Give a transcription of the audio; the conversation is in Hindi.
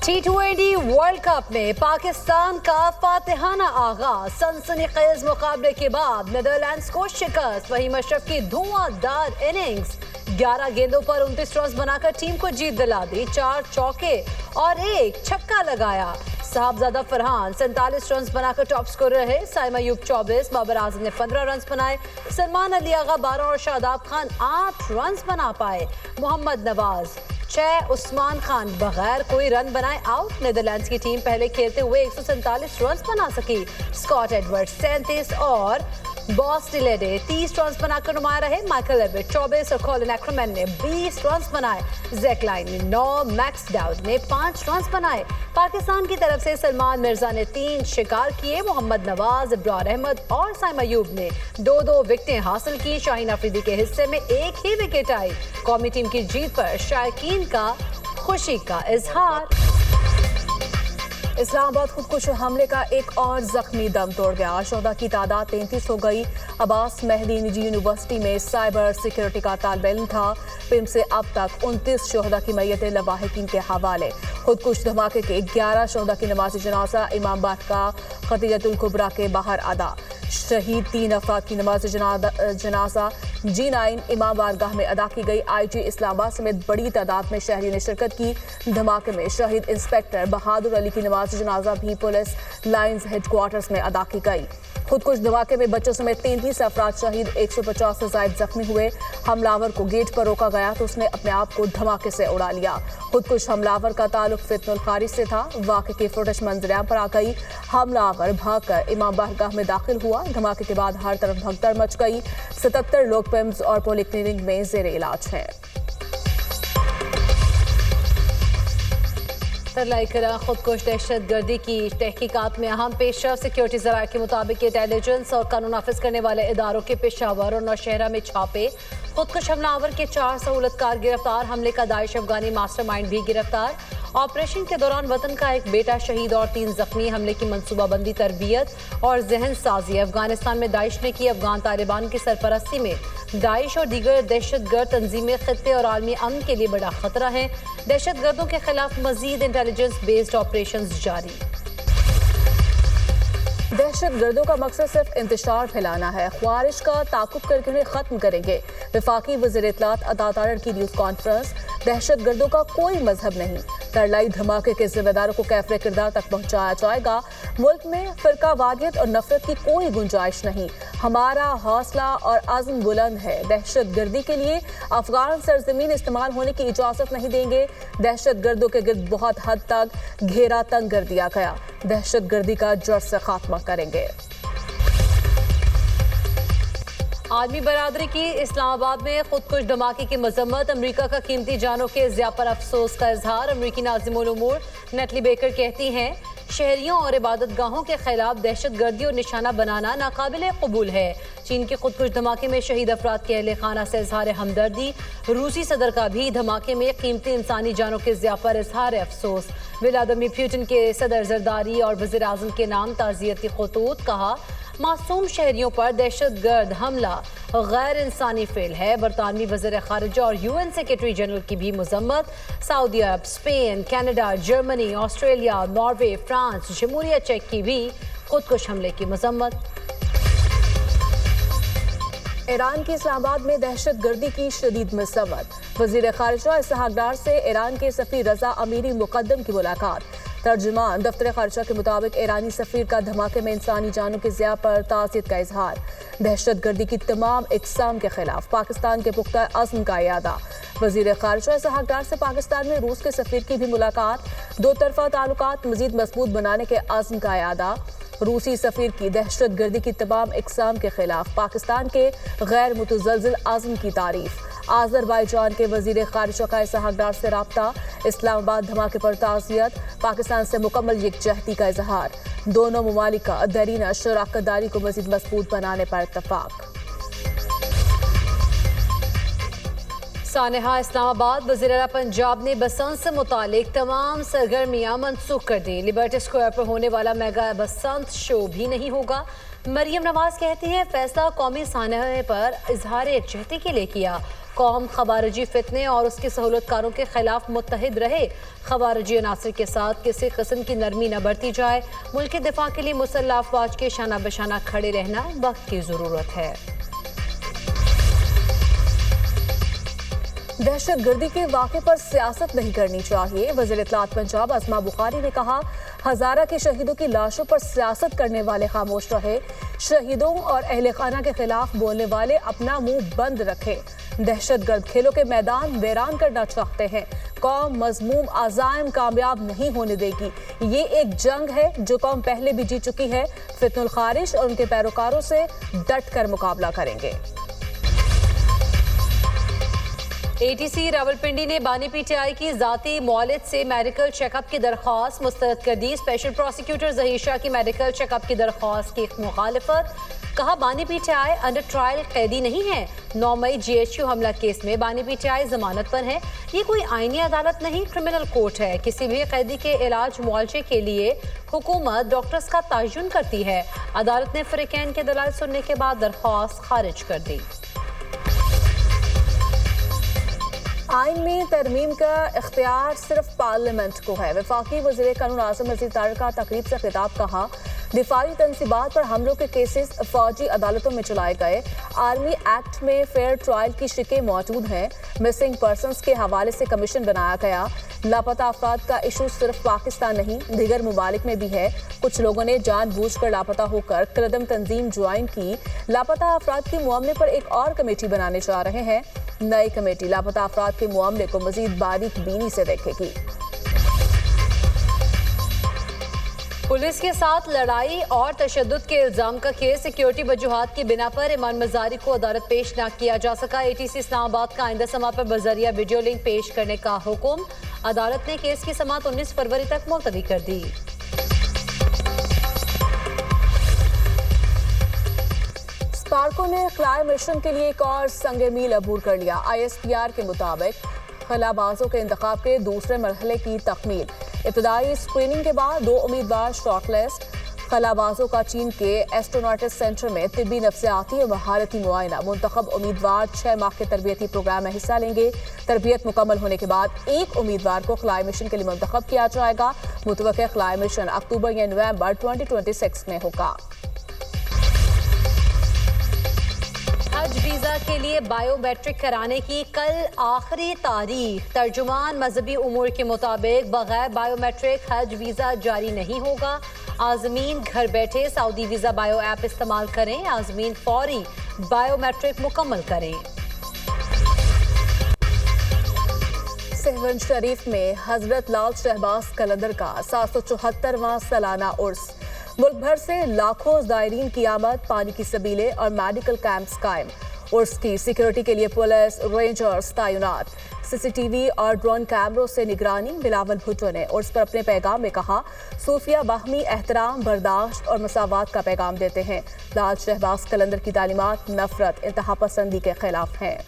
T20 वर्ल्ड कप में पाकिस्तान का फातिहाना आगाज, सनसनीखेज मुकाबले के बाद नेदरलैंड्स को शिकस्त। वहीम अशरफ की धुआंधार इनिंग्स, 11 गेंदों पर 29 रन बनाकर टीम को जीत दिला दी। 4 चौके और 1 छक्का लगाया। साहबजादा फरहान 47 रन बनाकर टॉप स्कोरर रहे। साइम अयूब 24, बाबर आजम ने 15 रन बनाए। सलमान अली आगा 12 और शादाब खान 8 रन बना पाए। मोहम्मद नवाज 6, उस्मान खान बगैर कोई रन बनाए आउट। नेदरलैंड्स की टीम पहले खेलते हुए 147 रन बना सकी। स्कॉट एडवर्ड्स 37 और बॉस डिलेडे 30 रन बनाकर नुमाया रहे। माइकल एबेट 24 और कॉलिन एक्रमैन ने 20 रन बनाए। जैक लाइन ने 9, मैक्स डाउड ने 5 रन बनाए। पाकिस्तान की तरफ से सलमान मिर्जा ने 3 शिकार किए। मोहम्मद नवाज, इब्रार अहमद और साइम अयूब ने 2-2 विकेटें हासिल की। शाहीन अफरीदी के हिस्से में 1 ही विकेट आई। कौमी टीम की जीत पर शायकीन का खुशी का इजहार। इस्लामाबाद खुदकुश हमले का एक और जख्मी दम तोड़ गया। शोहदा की तादाद 33 हो गई। अब्बास मेहदी निजी यूनिवर्सिटी में साइबर सिक्योरिटी का तालिब इल्म था। पिम से अब तक 29 शोहदा की मैयतें लवाहिकीन के हवाले। खुदकुश धमाके के 11 शोहदा की नमाज जनाजा इमामबाद का खतीजतुल कुबरा के बाहर अदा। शहीद 3 अफराद की नमाज जनाजा G9 इमाम बारगाह में अदा की गई। IG इस्लामाबाद समेत बड़ी तादाद में शहरियों ने शिरकत की। धमाके में शहीद इंस्पेक्टर बहादुर अली की नमाज जनाजा भी पुलिस लाइन्स हेडक्वार्टर्स में अदा की गई। खुदकुश धमाके में बच्चों समेत 33 अफराद शहीद, 150 से ज्यादा जख्मी हुए। हमलावर को गेट पर रोका गया तो उसने अपने आप को धमाके से उड़ा लिया। खुदकुश हमलावर का ताल्लुक फितनुल खारिज से था। वाक़े की फुटेज मंजर पर आ गई। हमलावर भागकर इमाम बारगाह में दाखिल हुआ। धमाके के बाद हर तरफ भगदड़ मच गई। 77 लोग पिम्स और पॉलिक्लिनिक में जेर इलाज हैं। तरलाइकरा खुदकुश दहशत गर्दी की तहकीकात में अहम पेशरफ। सिक्योरिटी ज़राए के मुताबिक इंटेलिजेंस और कानून नाफिज करने वाले इदारों के पेशावर और नौशहरा में छापे। खुदकुश हमलावर के 4 सहूलतकार गिरफ्तार। हमले का दाइश अफगानी मास्टरमाइंड भी गिरफ्तार। ऑपरेशन के दौरान वतन का एक बेटा शहीद और 3 जख्मी। हमले की मनसूबाबंदी, तरबियत और जहन साजी अफगानिस्तान में दाइश ने की। अफगान तालिबान की सरपरस्ती में दाइश और दीगर दहशतगर्द तंजीमें खित्ते और आलमी अमन के लिए बड़ा खतरा है। दहशतगर्दों के खिलाफ मजीद इंटेलिजेंस बेस्ड ऑपरेशन जारी। दहशतगर्दों का मकसद सिर्फ इंतशार फैलाना है। ख्वारिश का ताकुब करके उन्हें खत्म करेंगे। वफाकी वज़ीर इत्तलात अता तारड़ की न्यूज़ कॉन्फ्रेंस। दहशतगर्दों का कोई मजहब नहीं। तरलाई धमाके के जिम्मेदारों को कैफरे किरदार तक पहुंचाया जाएगा। मुल्क में फिरकावारियत और नफरत की कोई गुंजाइश नहीं। हमारा हौसला और आज़म बुलंद है। दहशतगर्दी के लिए अफगान सरजमीन इस्तेमाल होने की इजाज़त नहीं देंगे। दहशतगर्दों के गिर्द बहुत हद तक घेरा तंग कर दिया गया। दहशतगर्दी का जड़ से खात्मा करेंगे। आलमी बरादरी की इस्लामाबाद में खुदकुश धमाके की मजम्मत। अमरीका का कीमती जानों के ज़िया पर अफसोस का इजहार। अमरीकी नाज़िमुल उमूर नेटली बेकर कहती हैं, शहरियों और इबादत गाहों के खिलाफ दहशतगर्दी और निशाना बनाना नाकाबिल कबूल है। चीन के खुदकुश धमाके में शहीद अफराद के अहले खाना से इजहार हमदर्दी। रूसी सदर का भी धमाके में कीमती इंसानी जानों के ज़िया पर इजहार अफसोस। व्लादिमीर पुतिन के सदर जरदारी और वज़ीर आज़म के नाम ताज़ियती खतूत। कहा, मासूम शहरियों पर दहशतगर्द हमला गैर इंसानी फेल है। बरतानवी वज़ीर ख़ारिजा और UN सेक्रेटरी जनरल की भी मज़म्मत। Saudi Arabia, Spain, Canada, Germany, Australia, Norway, France, जमहूरिया चेक की भी खुदकुश हमले की मज़म्मत। ईरान की इस्लामाबाद में दहशतगर्दी की शदीद मज़म्मत। वज़ीर ख़ारिजा इसहाक डार से ईरान के सफ़ीर रज़ा अमीरी मुक़द्दम की मुलाकात। तर्जुमान दफ्तर ख़ारिजा के मुताबिक ईरानी सफ़ीर का धमाके में इंसानी जानों के ज़िया पर ताज़ियत का इजहार। दहशतगर्दी की तमाम इक़साम के खिलाफ पाकिस्तान के पुख्ता अज़्म का इयादा। वज़ीर ख़ारिजा इसहाक डार से पाकिस्तान में रूस के सफ़ीर की भी मुलाकात। 2 तरफ़ा ताल्लुकात मज़ीद मज़बूत बनाने के अज़्म का इयादा। रूसी सफ़ीर की दहशतगर्दी की तमाम इक़साम के खिलाफ पाकिस्तान के गैर मुतज़लज़िल अज़्म की तारीफ़। आज़रबाईजान के वज़ीर ख़ारिजा का इसहाक डार से राब्ता। इस्लामाबाद धमाके पर ताज़ियत। पाकिस्तान से मुकम्मल यकजहती का इजहार। दोनों ममालिक का दरीना शराकतदारी को मज़ीद मज़बूत बनाने पर इत्तफ़ाक़। सानेहा इस्लामाबाद, वज़ीर आला पंजाब ने बसंत से मुतालिक तमाम सरगर्मियाँ मनसूख कर दी। लिबर्टी स्क्वायर पर होने वाला मेगा बसंत शो भी नहीं होगा। मरियम नवाज कहती है, फैसला कौमी सानहे पर इजहार यकजहती के लिए किया। कौम खवारजी फितने और उसकी सहूलतकारों के खिलाफ मुत्तहिद रहे। खवारजी अनासर के साथ किसी किस्म की नरमी न बरती जाए। मुल्क के दिफा के लिए मुसल्लह अफवाज के शाना बशाना खड़े रहना वक्त की ज़रूरत है। दहशतगर्दी के वाक़े पर सियासत नहीं करनी चाहिए। वज़ीर इत्तलात पंजाब अज़मा बुखारी ने कहा, हज़ारा के शहीदों की लाशों पर सियासत करने वाले खामोश रहे। शहीदों और अहले खाना के खिलाफ बोलने वाले अपना मुंह बंद रखें। दहशतगर्द खेलों के मैदान वीरान करना चाहते हैं। कौम मज़मूम अज़ाइम कामयाब नहीं होने देगी। ये एक जंग है जो कौम पहले भी जीत चुकी है। फितनुल खारिज और उनके पैरोकारों से डट कर मुकाबला करेंगे। ATC रावलपिंडी ने बानी PTI की जाती मौलिद से मेडिकल चेकअप की दरख्वास्त मुस्तरद कर दी। स्पेशल प्रोसिक्यूटर ज़हीर शाह की मेडिकल चेकअप की दरख्वास्त की मुखालिफत। कहा, बानी PTI अंडर ट्रायल कैदी नहीं है। 9 मई GHU हमला केस में बानी PTI जमानत पर है। ये कोई आईनी अदालत नहीं, क्रिमिनल कोर्ट है। किसी भी कैदी के इलाज मुआवजे के लिए हुकूमत डॉक्टर्स का तयन करती है। अदालत ने फरीकैन के दलाल सुनने के बाद दरख्वास्त खारिज कर दी। आइन में तरमीम का इख्तियार सिर्फ पार्लियामेंट को है। वफाकी वज़ीर कानून आज़म नज़ीर तारिक का तकरीब से खिताब कहा, दिफाई तनसीबात पर हमलों के केसेस फौजी अदालतों में चलाए गए। आर्मी एक्ट में फेयर ट्रायल की शिकें मौजूद हैं। मिसिंग पर्सनस के हवाले से कमीशन बनाया गया। लापता अफराद का इशू सिर्फ पाकिस्तान नहीं दीगर ममालिक में भी है। कुछ लोगों ने जानबूझकर लापता होकर कदम तंजीम ज्वाइन की। लापता अफराद के मामले पर एक और कमेटी बनाने जा रहे हैं। नई कमेटी लापता अफराद के मामले को मजीद बारीक बीनी से देखेगी। पुलिस के साथ लड़ाई और तशद्दुद के इल्जाम का केस सिक्योरिटी वजूहात की बिना पर इमान मजारी को अदालत पेश न किया जा सका। ATC इस्लामाबाद का आइंदा समा पर बजरिया वीडियो लिंक पेश करने का हुक्म। अदालत ने केस की समाअत 19 फरवरी तक मुलतवी कर दी। स्पार्को ने खलाई मिशन के लिए एक और संग मील अबूर कर लिया। ISPR के मुताबिक खलाबाजों के इंतखाब के दूसरे मरहले की तकमील। इब्तदाई स्क्रीनिंग के बाद 2 उम्मीदवार शॉर्टलिस्ट। खलाबाजों का चीन के एस्ट्रोनॉटिक्स सेंटर में तिब्बी नफ्सियाती और महारती मुआयना। मुंतखब उम्मीदवार 6 माह के तरबियती प्रोग्राम में हिस्सा लेंगे। तरबियत मुकम्मल होने के बाद एक उम्मीदवार को खलाई मिशन के लिए मुंतखब किया जाएगा। मुतवक्किल खलाई मिशन अक्टूबर या नवंबर 2026 में होगा। हज वीज़ा के लिए बायोमेट्रिक कराने की कल आखिरी तारीख। तर्जुमान मजहबी उमूर के मुताबिक बगैर बायोमेट्रिक हज वीज़ा जारी नहीं होगा। आज़मीन घर बैठे सऊदी वीज़ा बायो ऐप इस्तेमाल करें। आज़मीन फौरी बायोमेट्रिक मुकम्मल करें। सहवन शरीफ में हजरत लाल शहबाज कलंदर का 774वां सालाना उर्स। मुल्क भर से लाखों ज़ायरीन की आमद। पानी की सबीलें और मेडिकल कैंप्स कायम। उर्स की सिक्योरिटी के लिए पुलिस रेंजर्स तैनात। CCTV और ड्रोन कैमरों से निगरानी। बिलावल भुट्टो ने उर्स पर अपने पैगाम में कहा, सूफिया बाहमी एहतराम, बर्दाश्त और मसावात का पैगाम देते हैं। लाल शहबाज कलंदर की तालीमात नफरत, इंतहा पसंदी के खिलाफ हैं।